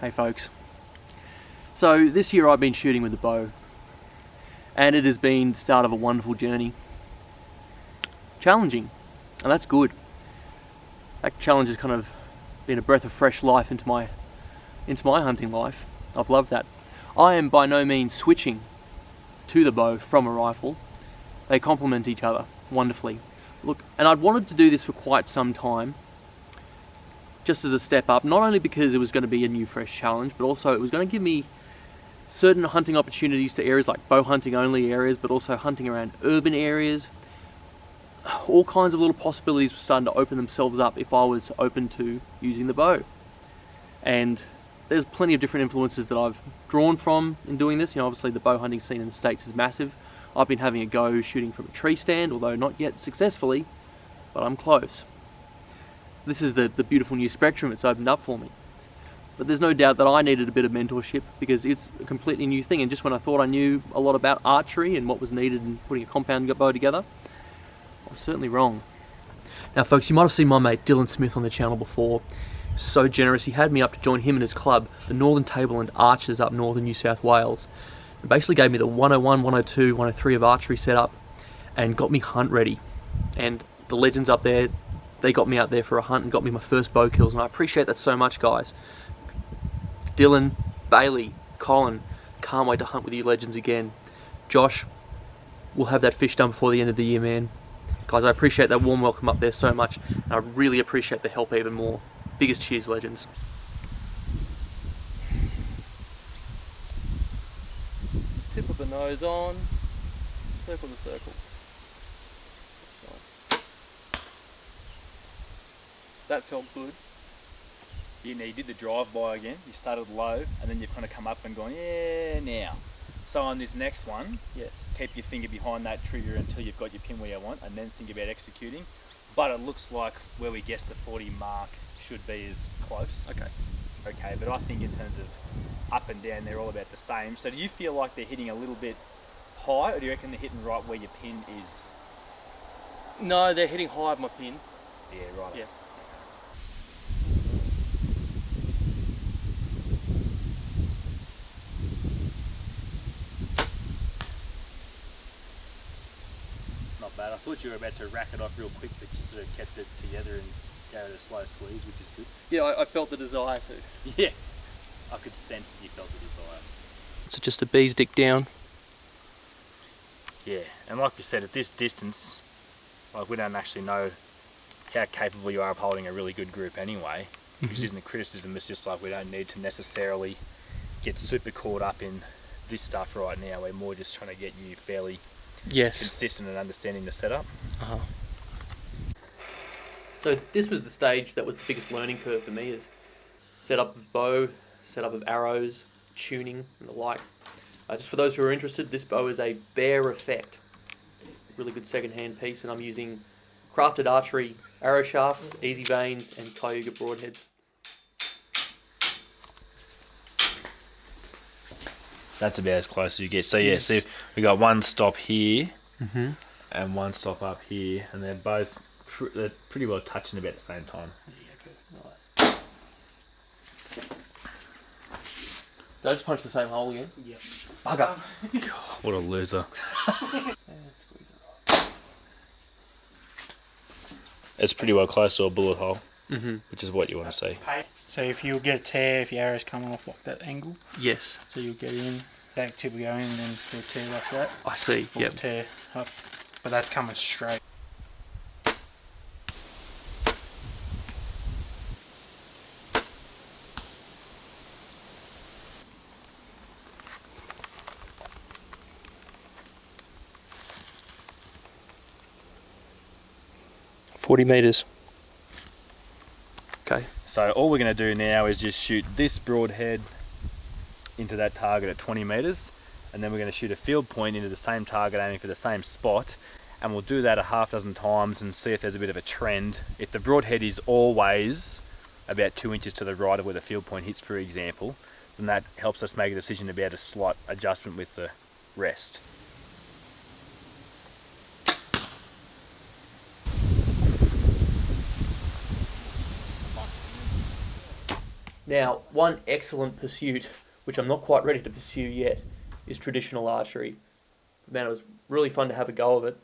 Hey folks. So this year I've been shooting with the bow, and it has been the start of a wonderful journey. Challenging, and that's good. That challenge has kind of been a breath of fresh life into my hunting life. I've loved that. I am by no means switching to the bow from a rifle. They complement each other wonderfully. Look, and I'd wanted to do this for quite some time, just as a step up, not only because it was going to be a new fresh challenge, but also it was going to give me certain hunting opportunities to areas like bow hunting only areas, but also hunting around urban areas. All kinds of little possibilities were starting to open themselves up if I was open to using the bow. And there's plenty of different influences that I've drawn from in doing this. You know, obviously the bow hunting scene in the States is massive. I've been having a go shooting from a tree stand, although not yet successfully, but I'm close. This is the beautiful new spectrum it's opened up for me. But there's no doubt that I needed a bit of mentorship because it's a completely new thing. And just when I thought I knew a lot about archery and what was needed in putting a compound bow together, I was certainly wrong. Now folks, you might have seen my mate Dylan Smith on the channel before. So generous, he had me up to join him and his club, the Northern Tablelands Archers up northern New South Wales. It basically gave me the 101, 102, 103 of archery set up and got me hunt ready. And the legends up there, they got me out there for a hunt and got me my first bow kills, and I appreciate that so much, guys. Dylan, Bailey, Colin, can't wait to hunt with you legends again. Josh, we'll have that fish done before the end of the year, man. Guys, I appreciate that warm welcome up there so much, and I really appreciate the help even more. Biggest cheers, legends. Tip of the nose on, circle to circle. That felt good. You did the drive-by again, you started low, and then you've kind of come up and gone, yeah, now. So on this next one, yes, keep your finger behind that trigger until you've got your pin where you want, and then think about executing. But it looks like where we guessed the 40 mark should be is close. Okay, but I think in terms of up and down, they're all about the same. So do you feel like they're hitting a little bit high, or do you reckon they're hitting right where your pin is? No, they're hitting high of my pin. Yeah, right. Yeah. Not bad. I thought you were about to rack it off real quick, but you sort of kept it together and gave it a slow squeeze, which is good. Yeah, I felt the desire to. Yeah, I could sense that you felt the desire. So just a bee's dick down. Yeah, and like we said, at this distance, like we don't actually know how capable you are of holding a really good group anyway, which isn't a criticism, it's just like we don't need to necessarily get super caught up in this stuff right now. We're more just trying to get you fairly consistent and understanding the setup. So this was the stage that was the biggest learning curve for me, is setup of bow, setup of arrows, tuning and the like. Just for those who are interested, this bow is a Bear Effect. Really good second-hand piece, and I'm using crafted archery arrow shafts, easy vanes and Cayuga broadheads. That's about as close as you get. So yeah, see, we got one stop here and one stop up here, and they're both they're pretty well touching about the same time. Did I just punch the same hole again? Yep. Bugger. God, what a loser. It's pretty well close to a bullet hole, which is what you want to see. So if you'll get a tear, if your arrow's coming off like that angle, Yes. so you'll get in, that tip will go in and then you'll tear like that. I see, Or yep. tear up, but that's coming straight. meters. Okay. So all we're going to do now is just shoot this broadhead into that target at 20 meters, and then we're going to shoot a field point into the same target aiming for the same spot, and we'll do that a half dozen times and see if there's a bit of a trend. If the broadhead is always about 2 inches to the right of where the field point hits, for example, then that helps us make a decision about a slight adjustment with the rest. Now, one excellent pursuit, which I'm not quite ready to pursue yet, is traditional archery. Man, it was really fun to have a go of it.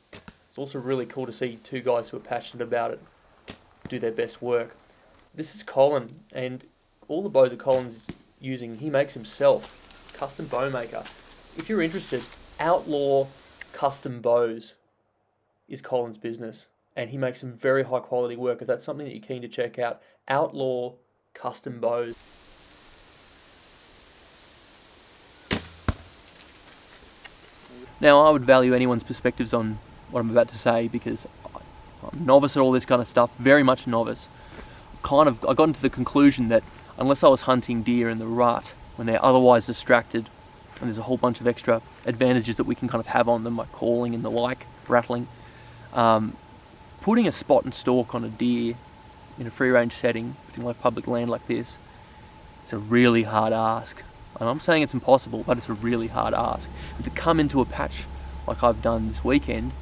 It's also really cool to see two guys who are passionate about it do their best work. This is Colin, and all the bows that Colin's using, he makes himself. Custom bow maker. If you're interested, Outlaw Custom Bows is Colin's business, and he makes some very high quality work. If that's something that you're keen to check out, Outlaw Custom Bows. Now, I would value anyone's perspectives on what I'm about to say because I'm a novice at all this kind of stuff, very much novice. I got into the conclusion that unless I was hunting deer in the rut when they're otherwise distracted, and there's a whole bunch of extra advantages that we can kind of have on them, like calling and the like, rattling, putting a spot and stalk on a deer in a free range setting, like public land like this, it's a really hard ask. And I'm saying it's impossible, but it's a really hard ask. And to come into a patch like I've done this weekend,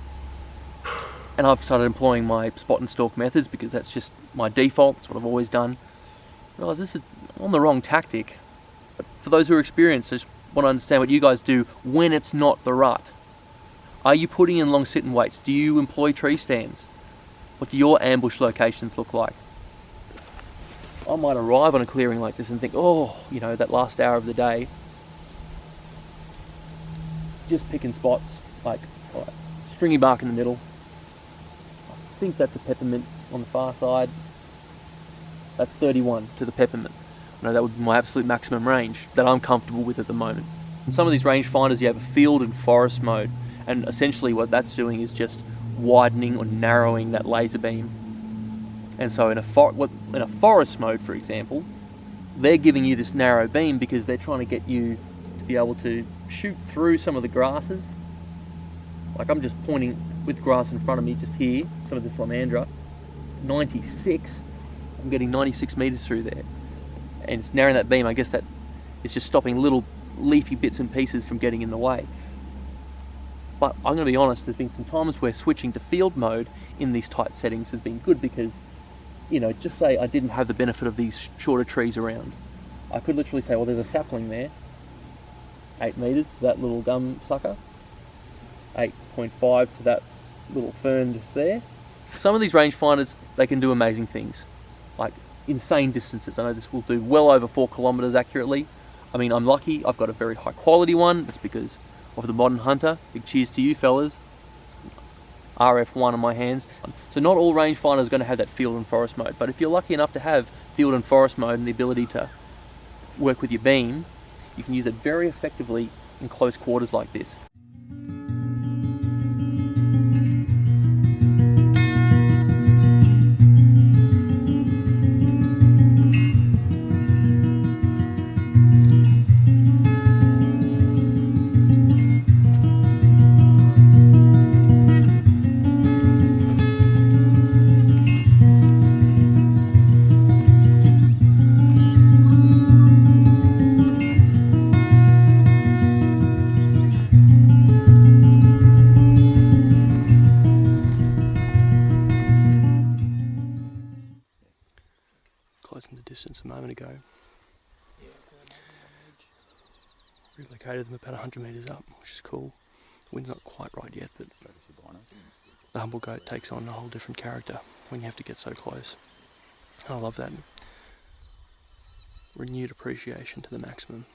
and I've started employing my spot and stalk methods because that's just my default, that's what I've always done. I realise this is on the wrong tactic. But for those who are experienced, I just want to understand what you guys do when it's not the rut. Are you putting in long sit and waits? Do you employ tree stands? What do your ambush locations look like? I might arrive on a clearing like this and think, oh, you know, that last hour of the day, just picking spots, like stringy bark in the middle. I think that's a peppermint on the far side. That's 31 to the peppermint. I know that would be my absolute maximum range that I'm comfortable with at the moment. In some of these rangefinders, you have a field and forest mode, and essentially what that's doing is just widening or narrowing that laser beam. And so in a forest mode, for example, they're giving you this narrow beam because they're trying to get you to be able to shoot through some of the grasses. Like I'm just pointing with grass in front of me, just here, some of this Lamandra, 96. I'm getting 96 meters through there. And it's narrowing that beam. I guess that is just stopping little leafy bits and pieces from getting in the way. But I'm going to be honest, there's been some times where switching to field mode in these tight settings has been good because, you know, just say I didn't have the benefit of these shorter trees around. I could literally say, well, there's a sapling there, 8 meters to that little gum sucker, 8.5 to that little fern just there. Some of these rangefinders, they can do amazing things, like insane distances. I know this will do well over 4 kilometers accurately. I mean, I'm lucky, I've got a very high quality one. That's because of the modern hunter. Big cheers to you fellas. RF1 on my hands. So not all rangefinders are going to have that field and forest mode, but if you're lucky enough to have field and forest mode and the ability to work with your beam, you can use it very effectively in close quarters like this. Closing the distance a moment ago. Relocated them about 100 metres up, which is cool. The wind's not quite right yet, but the humble goat takes on a whole different character when you have to get so close. I love that. Renewed appreciation to the maximum.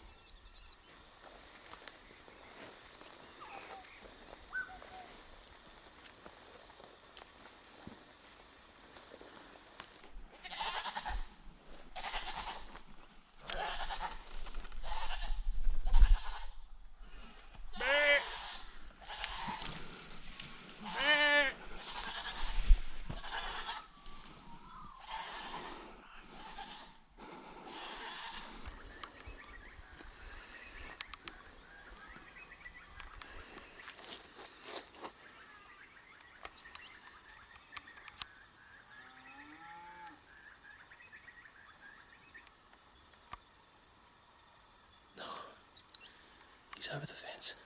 He's over the fence.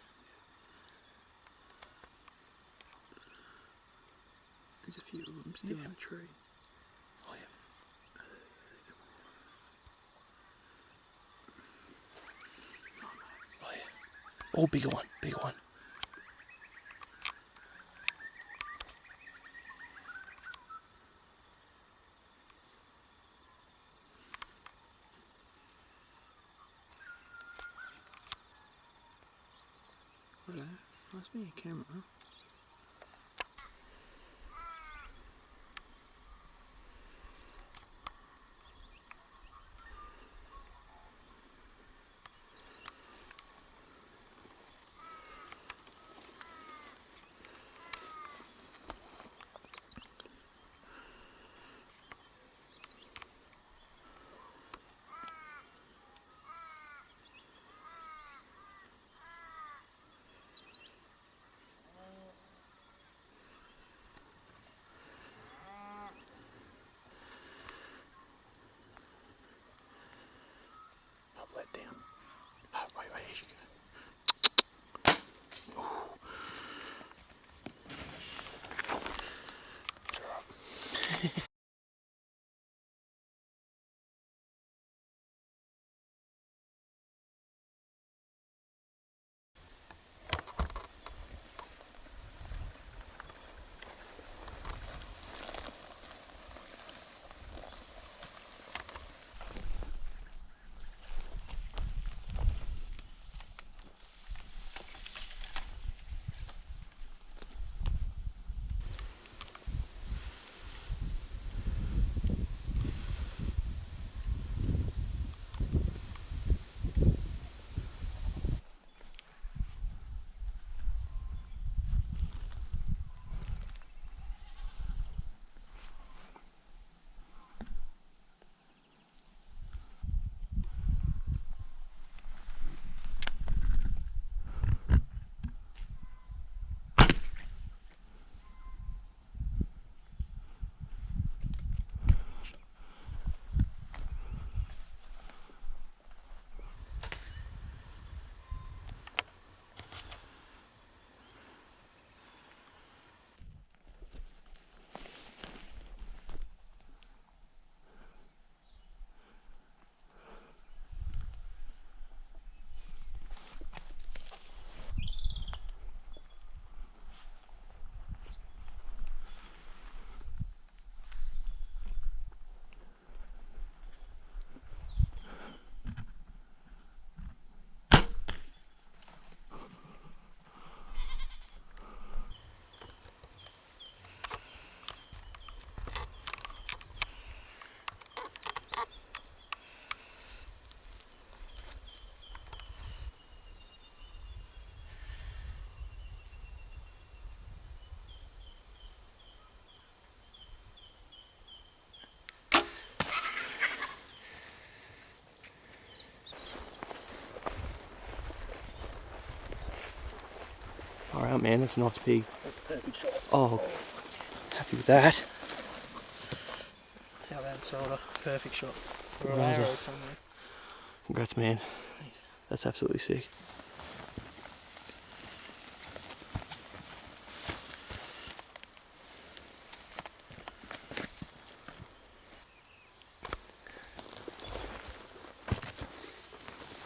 There's a few of them still in a tree. Oh yeah. Oh, bigger one, bigger one. Hello, must be a camera. I'll let down. Oh, wait, here you go. Alright, man, that's a nice pig. That's a perfect shot. Oh, happy with that. How that sort of perfect shot. Or Well, an that was arrow somewhere. Congrats, man. That's absolutely sick.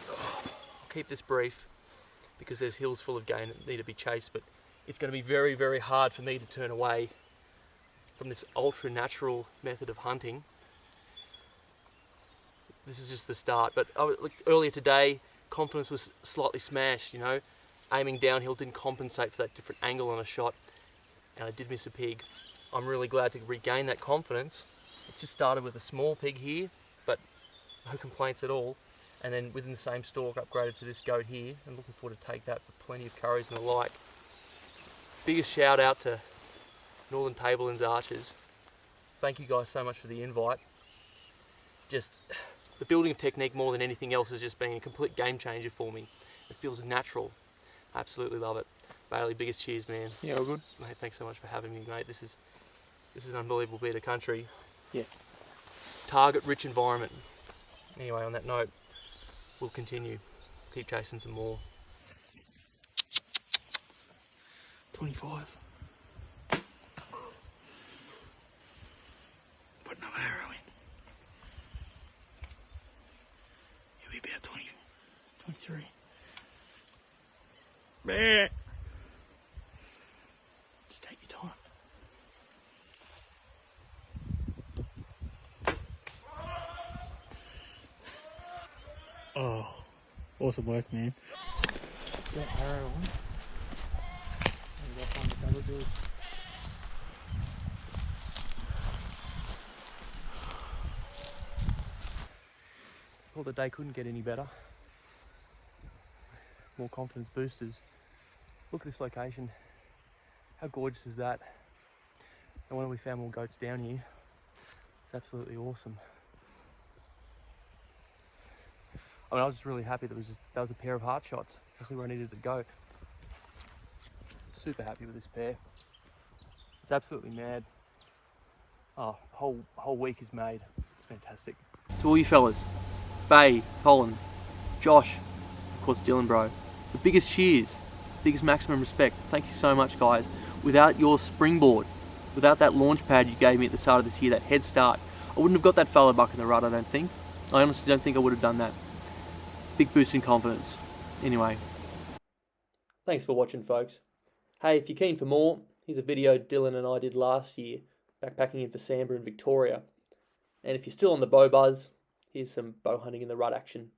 I'll keep this brief because there's hills full of game that need to be chased, but it's going to be very, very hard for me to turn away from this ultra-natural method of hunting. This is just the start, but earlier today, confidence was slightly smashed, you know. Aiming downhill didn't compensate for that different angle on a shot, and I did miss a pig. I'm really glad to regain that confidence. It's just started with a small pig here, but no complaints at all. And then within the same stalk, upgraded to this goat here, and looking forward to take that for plenty of curries and the like. Biggest shout out to Northern Tablelands Archers. Thank you guys so much for the invite. Just the building of technique more than anything else has just been a complete game changer for me. It feels natural. Absolutely love it. Bailey, biggest cheers, man. Yeah, all good. Mate, thanks so much for having me, mate. This is an unbelievable bit of country. Yeah. Target-rich environment. Anyway, on that note, we'll continue. Keep chasing some more. 25. Put another arrow in. It'll be about 20, 23. Just take your time. Oh, awesome work, man. Don't arrow one. Go find this other dude. Thought the day couldn't get any better. More confidence boosters. Look at this location. How gorgeous is that? And when we found more goats down here, it's absolutely awesome. I mean, I was just really happy that was a pair of heart shots, exactly where I needed to go. Super happy with this pair. It's absolutely mad. Oh, whole week is made. It's fantastic. To all you fellas, Bay, Colin, Josh, of course Dylan, bro, the biggest cheers, biggest maximum respect. Thank you so much, guys. Without your springboard, without that launch pad you gave me at the start of this year, that head start, I wouldn't have got that fallow buck in the rut, I don't think. I honestly don't think I would have done that. Big boost in confidence. Anyway. Thanks for watching, folks. Hey, if you're keen for more, here's a video Dylan and I did last year, backpacking in for Samba in Victoria. And if you're still on the bow buzz, here's some bow hunting in the rut action.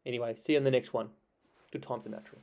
Anyway, see you in the next one. Good times are natural.